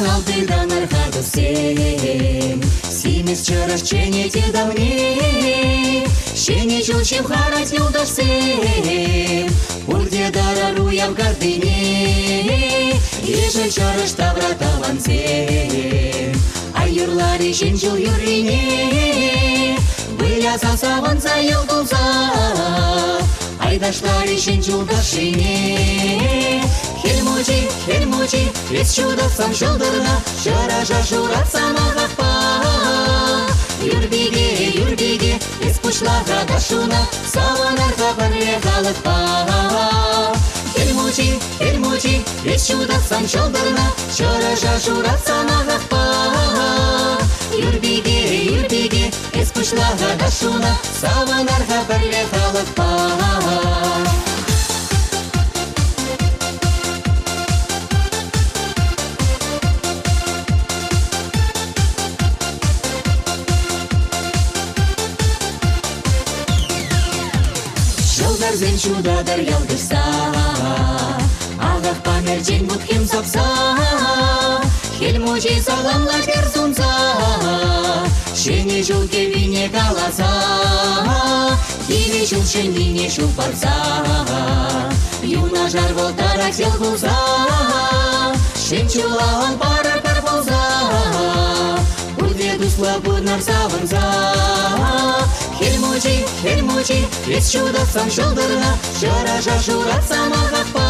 алтыдан архады сен. Симес чыраш ченете давне, щене чулчим харать юдаш сен. Урде дарару я в гордыне, еже чыраш тавраталан сен. Ай юрлари женчил юрине, Выля сасаван зайыл булса, Айдашлари женчил дашине. Хельмучи, весь чудо-сан шылдырна, Шыража шуратсан ағақпа. Юрбиге, весь пушлаға дашуна, Саванарға бірле қалықпа. Хельмучи, весь чудо-сан шылдырна, Шыража шуратсан ағақпа. Юрбиге, весь пушлаға дашуна, Саванарға бірле қалықпа. Жылдарзен чудадар ялдырса, Ағақ памерден бұтхем сапса, Хельмучи саламла персунса, Шене жыл кевине каласа, Киве жыл шенвине шыл парса, Юна жар волтара сел бұлса, Шен чулалан парар пар болса, Урде дусла бұднар савынса. Хельмучи, весь чудо-сан шылдырна, Шыража шуратсан ағақпа.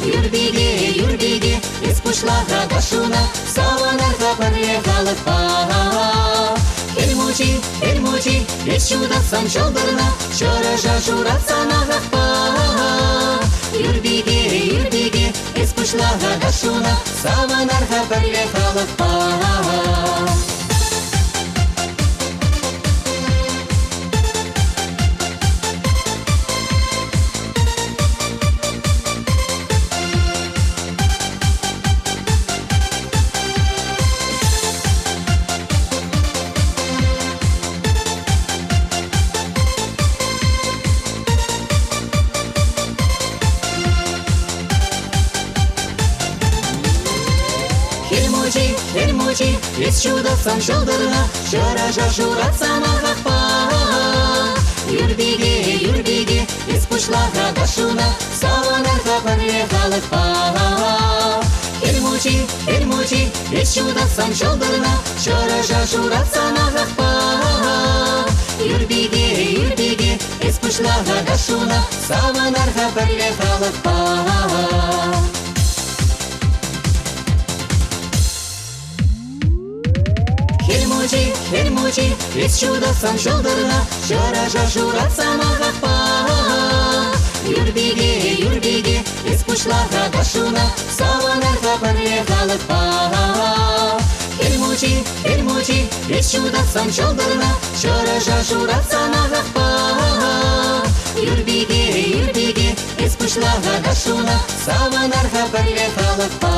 Юрбиге, весь пушлаға дашуна, Саванарға бірле қалықпа. Хельмучи, весь чудо-сан шылдырна, Шыража шуратсан ағақпа. Юрбиге, весь пушлаға дашуна, Саванарға бірле қалықпа. Хельмучи, весь чудо-сан шылдырна, Шыража шуратсан ағақпа. Юрбиге, весь пушлаға дашуна, Саванарға бірле қалықпа. Хельмучи, весь чудо-сан шылдырна, Шыража шуратсан ағақпа. Юрбиге, весь пушлаға дашуна, Саванарға бірле қалықпа. Хельмучи, весь чудо-сан шылдырна, Шыража шуратсан ағақпа. Юрбиге, весь пушлаға дашуна, Саванарға бірле қалықпа. Хельмучи, весь чудо-сан шылдырна, Шыража шуратсан ағақпа. Юрбиге, весь пушлаға дашуна, Саванарға бірле қалықпа.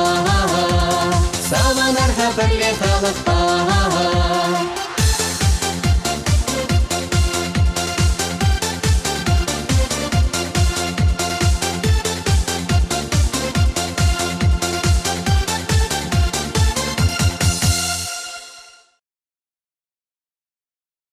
Саванарға бірле қалықпа.